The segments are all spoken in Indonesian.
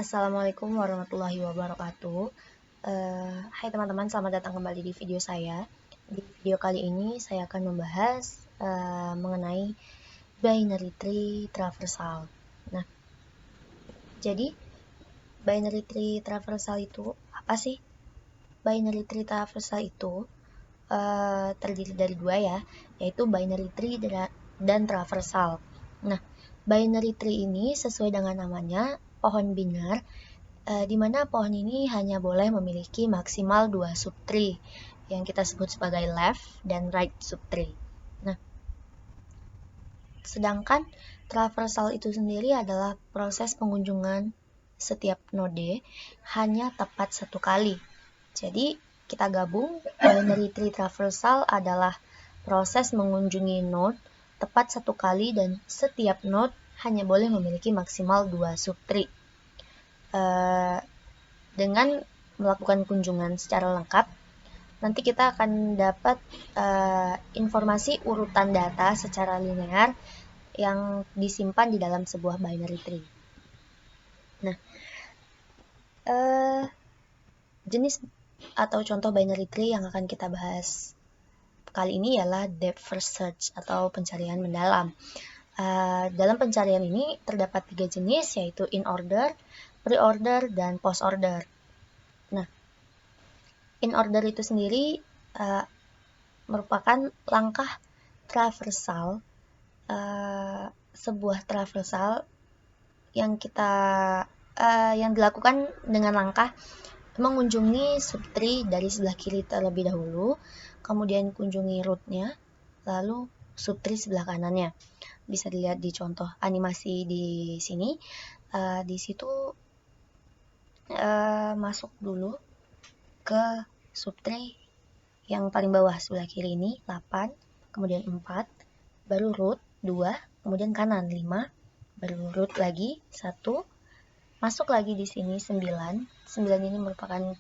Assalamualaikum warahmatullahi wabarakatuh. Hai teman-teman, selamat datang kembali di video saya. Di video kali ini saya akan membahas mengenai binary tree traversal. Nah, jadi binary tree traversal itu apa sih? Binary tree traversal itu terdiri dari dua ya, yaitu binary tree dan traversal. Nah, binary tree ini sesuai dengan namanya pohon binar, di mana pohon ini hanya boleh memiliki maksimal 2 subtree yang kita sebut sebagai left dan right subtree. Nah, sedangkan traversal itu sendiri adalah proses pengunjungan setiap node hanya tepat satu kali. Jadi kita gabung, binary tree traversal adalah proses mengunjungi node tepat satu kali dan setiap node hanya boleh memiliki maksimal 2 subtree. Dengan melakukan kunjungan secara lengkap, nanti kita akan dapat informasi urutan data secara linear yang disimpan di dalam sebuah binary tree. Nah, jenis atau contoh binary tree yang akan kita bahas kali ini ialah depth first search atau pencarian mendalam. Dalam pencarian ini terdapat 3 jenis, yaitu in order, pre-order, dan post-order. Nah, in order itu sendiri merupakan langkah traversal, sebuah traversal yang yang dilakukan dengan langkah mengunjungi subtree dari sebelah kiri terlebih dahulu, kemudian kunjungi rootnya, lalu subtree sebelah kanannya. Bisa dilihat di contoh animasi di sini. Di situ masuk dulu ke subtree yang paling bawah sebelah kiri ini 8, kemudian 4, baru root 2, kemudian kanan 5, baru root lagi 1, masuk lagi di sini 9. 9 ini merupakan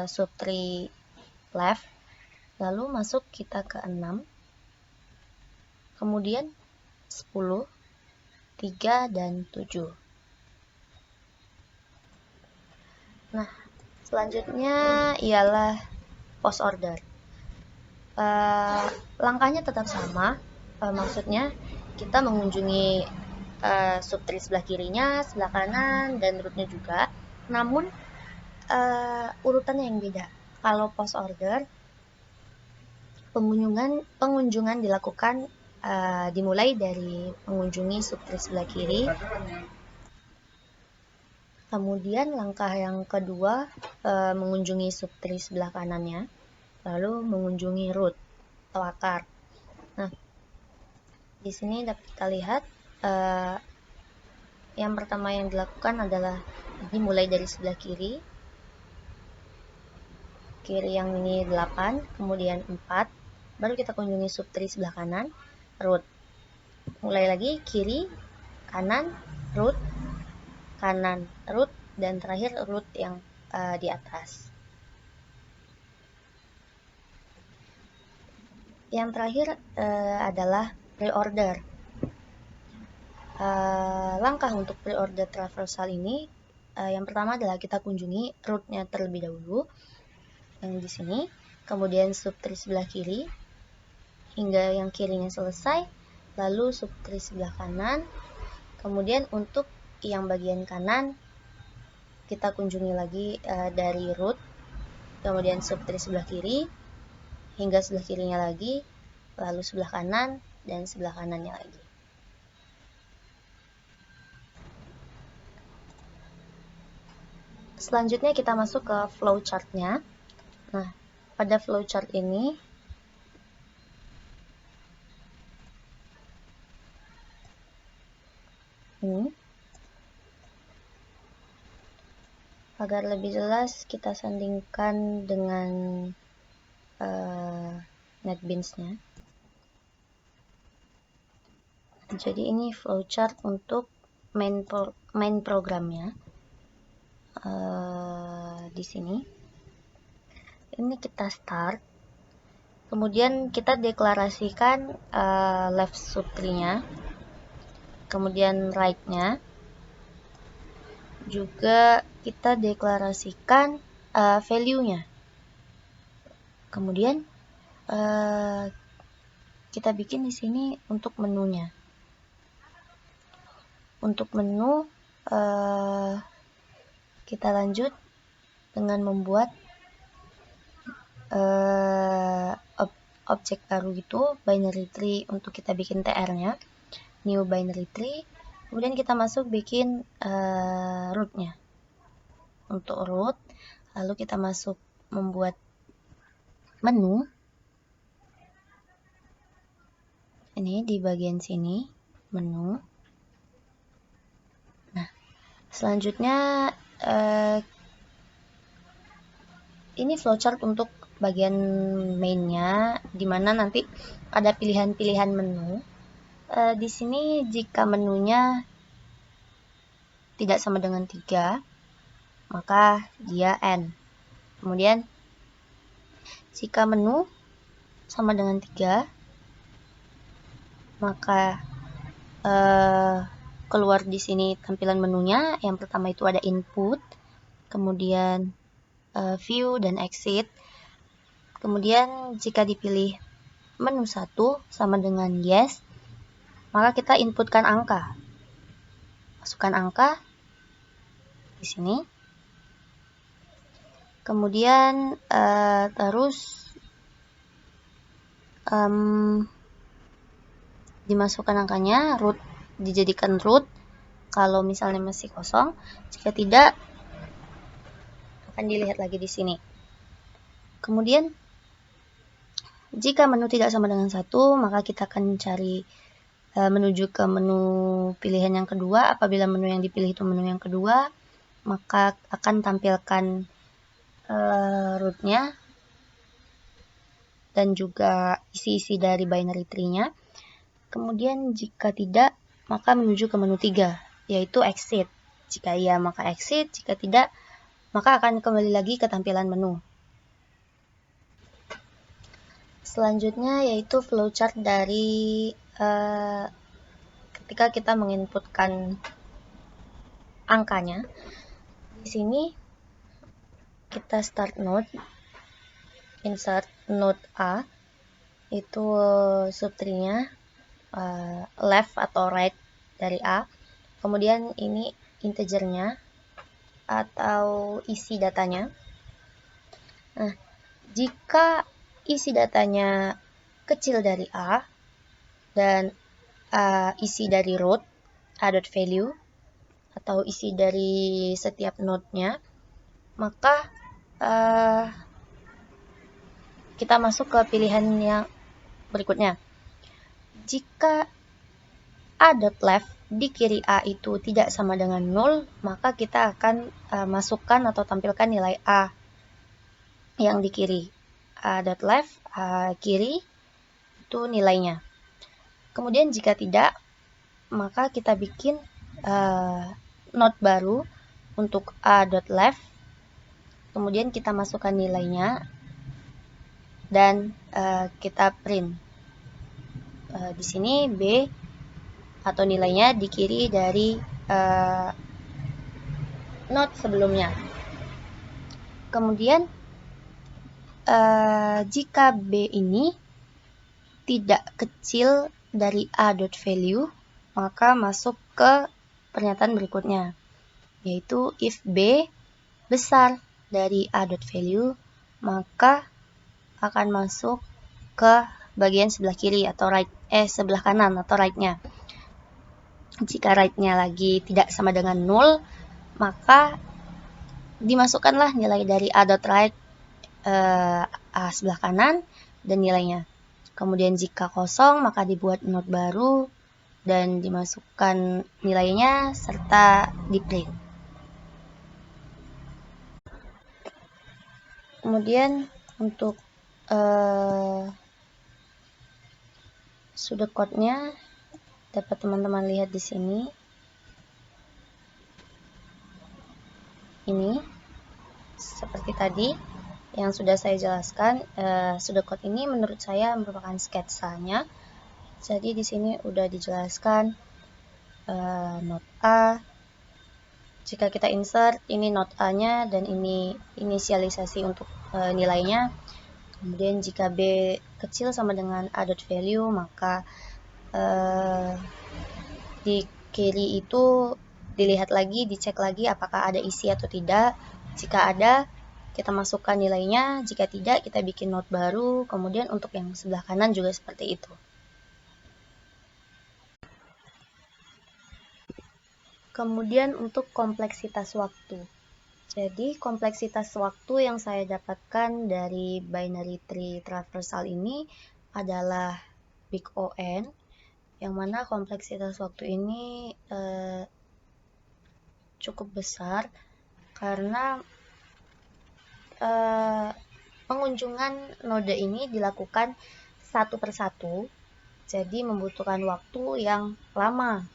subtree left, lalu masuk kita ke 6, kemudian 10, 3, dan 7. Nah, selanjutnya ialah post order. Langkahnya tetap sama, maksudnya kita mengunjungi subtree sebelah kirinya, sebelah kanan, dan rootnya juga, namun urutannya yang beda. Kalau post order, pengunjungan dilakukan dimulai dari mengunjungi subtree sebelah kiri. Kemudian langkah yang kedua mengunjungi subtree sebelah kanannya, lalu mengunjungi root atau akar. Nah, di sini dapat kita lihat yang pertama yang dilakukan adalah dimulai dari sebelah kiri. Kiri yang ini 8, kemudian 4, baru kita kunjungi subtree sebelah kanan, root. Mulai lagi kiri, kanan, root, kanan, root, dan terakhir root yang di atas. Yang terakhir adalah pre-order. Langkah untuk pre-order traversal ini, yang pertama adalah kita kunjungi rootnya terlebih dahulu, yang di sini, kemudian subtree sebelah kiri, hingga yang kirinya selesai, lalu subtree sebelah kanan, kemudian untuk yang bagian kanan, kita kunjungi lagi dari root, kemudian subtree sebelah kiri, hingga sebelah kirinya lagi, lalu sebelah kanan, dan sebelah kanannya lagi. Selanjutnya kita masuk ke flowchart-nya. Nah, pada flowchart ini agar lebih jelas kita sandingkan dengan NetBeans-nya. Jadi ini flowchart untuk main programnya. Di sini ini kita start, kemudian kita deklarasikan left subtree-nya, kemudian right-nya, juga kita deklarasikan value-nya. Kemudian kita bikin di sini untuk menunya. Untuk menu kita lanjut dengan membuat objek baru itu, binary tree, untuk kita bikin TR-nya, new binary tree. Kemudian kita masuk bikin root-nya. Untuk root, lalu kita masuk membuat menu. Ini di bagian sini, menu. Nah, selanjutnya ini flowchart untuk bagian mainnya, dimana nanti ada pilihan-pilihan menu. Di sini jika menunya tidak sama dengan 3, maka dia N. Kemudian jika menu sama dengan 3, maka keluar di sini tampilan menunya. Yang pertama itu ada input, kemudian view dan exit. Kemudian jika dipilih menu 1 sama dengan yes, maka kita inputkan angka. Masukkan angka di sini. Kemudian terus dimasukkan angkanya, root dijadikan root kalau misalnya masih kosong. Jika tidak, akan dilihat lagi di sini. Kemudian jika menu tidak sama dengan 1, maka kita akan cari menuju ke menu pilihan yang kedua. Apabila menu yang dipilih itu menu yang kedua, maka akan tampilkan root-nya dan juga isi-isi dari binary tree-nya. Kemudian jika tidak, maka menuju ke menu 3, yaitu exit. Jika iya, maka exit. Jika tidak, maka akan kembali lagi ke tampilan menu. Selanjutnya yaitu flowchart dari ketika kita menginputkan angkanya. Di sini kita start node, insert node A, itu subtree-nya left atau right dari A. Kemudian ini integernya atau isi datanya. Nah, jika isi datanya kecil dari A dan isi dari root a.value atau isi dari setiap node-nya, maka kita masuk ke pilihan yang berikutnya. Jika a.left di kiri A itu tidak sama dengan 0, maka kita akan masukkan atau tampilkan nilai A yang di kiri. A.left, kiri, itu nilainya. Kemudian jika tidak, maka kita bikin node baru untuk a.left. Kemudian kita masukkan nilainya dan kita print. Di sini B atau nilainya di kiri dari node sebelumnya. Kemudian jika B ini tidak kecil dari a.value, maka masuk ke pernyataan berikutnya, yaitu if B besar dari a.value, maka akan masuk ke bagian sebelah kiri atau right, sebelah kanan atau right-nya. Jika right-nya lagi tidak sama dengan 0, maka dimasukkanlah nilai dari a.right A sebelah kanan dan nilainya. Kemudian jika kosong, maka dibuat node baru dan dimasukkan nilainya serta di print. Kemudian untuk pseudocode-nya dapat teman-teman lihat di sini. Ini seperti tadi yang sudah saya jelaskan, pseudocode ini menurut saya merupakan sketsanya. Jadi di sini udah dijelaskan node A, jika kita insert ini not A-nya dan ini inisialisasi untuk nilainya. Kemudian jika B kecil sama dengan A.value, maka di kiri itu dilihat lagi, dicek lagi apakah ada isi atau tidak. Jika ada, kita masukkan nilainya. Jika tidak, kita bikin note baru. Kemudian untuk yang sebelah kanan juga seperti itu. Kemudian untuk kompleksitas waktu. Jadi kompleksitas waktu yang saya dapatkan dari binary tree traversal ini adalah big O(n), yang mana kompleksitas waktu ini cukup besar karena pengunjungan node ini dilakukan satu persatu, jadi membutuhkan waktu yang lama.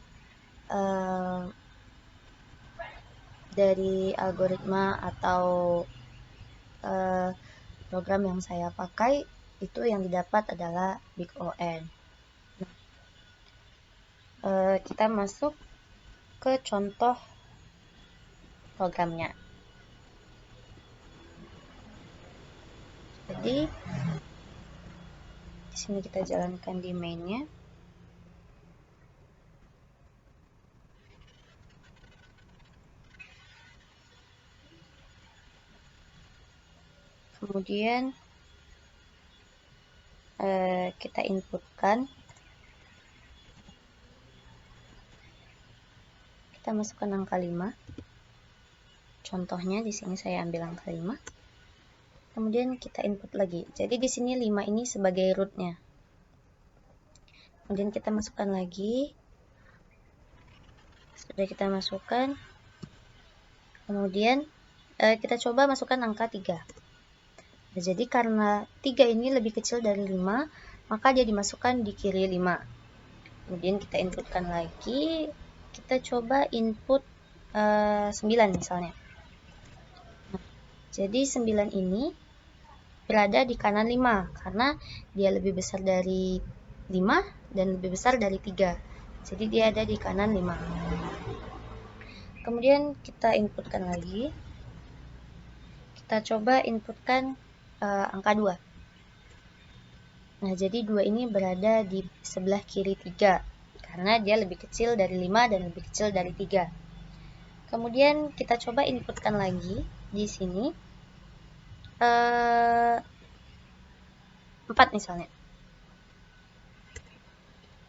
Dari algoritma atau program yang saya pakai, itu yang didapat adalah big O(n). Kita masuk ke contoh programnya. Jadi di sini kita jalankan di mainnya. Kemudian kita inputkan, kita masukkan angka 5. Contohnya di sini saya ambil angka 5. Kemudian kita input lagi. Jadi di sini 5 ini sebagai rootnya. Kemudian kita masukkan lagi. Sudah kita masukkan. Kemudian kita coba masukkan angka 3. Nah, jadi karena 3 ini lebih kecil dari 5, maka dia dimasukkan di kiri 5. Kemudian kita inputkan lagi. Kita coba input 9 misalnya. Nah, jadi 9 ini berada di kanan 5 karena dia lebih besar dari 5 dan lebih besar dari 3. Jadi dia ada di kanan 5. Kemudian kita inputkan lagi. Kita coba inputkan angka 2. Nah, jadi 2 ini berada di sebelah kiri 3 karena dia lebih kecil dari 5 dan lebih kecil dari 3. Kemudian kita coba inputkan lagi di sini 4 misalnya.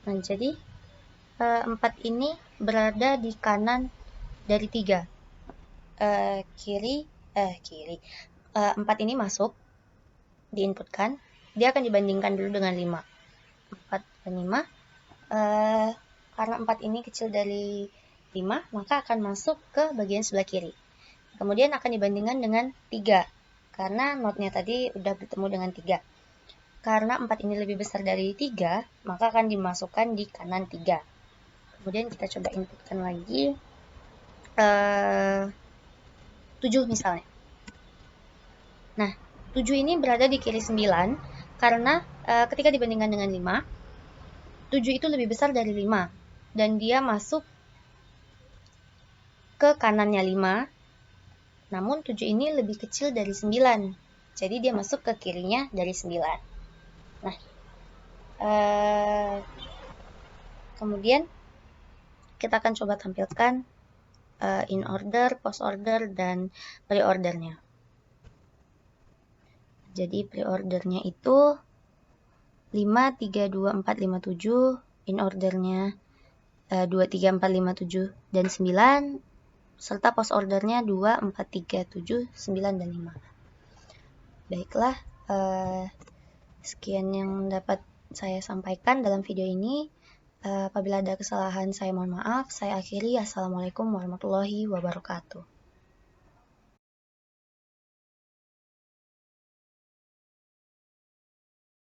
Nah, jadi 4 ini berada di kanan dari 3. 4 ini masuk, diinputkan, dia akan dibandingkan dulu dengan 5. 4 dan 5. Karena 4 ini kecil dari 5, maka akan masuk ke bagian sebelah kiri. Kemudian akan dibandingkan dengan 3, karena notnya tadi udah bertemu dengan 3. Karena 4 ini lebih besar dari 3, maka akan dimasukkan di kanan 3. Kemudian kita coba inputkan lagi 7 misalnya. Nah, 7 ini berada di kiri 9, karena ketika dibandingkan dengan 5, 7 itu lebih besar dari 5, dan dia masuk ke kanannya 5, namun 7 ini lebih kecil dari 9, jadi dia masuk ke kirinya dari 9. Nah, kemudian kita akan coba tampilkan in order, post order, dan pre-ordernya. Jadi pre-ordernya itu 5, 3, 2, 4, 5, 7, in ordernya 2, 3, 4, 5, 7, dan 9, serta post ordernya 2, 4, 3, 7, 9, dan 5. Baiklah, sekian yang dapat saya sampaikan dalam video ini. Apabila ada kesalahan, saya mohon maaf. Saya akhiri. Assalamualaikum warahmatullahi wabarakatuh.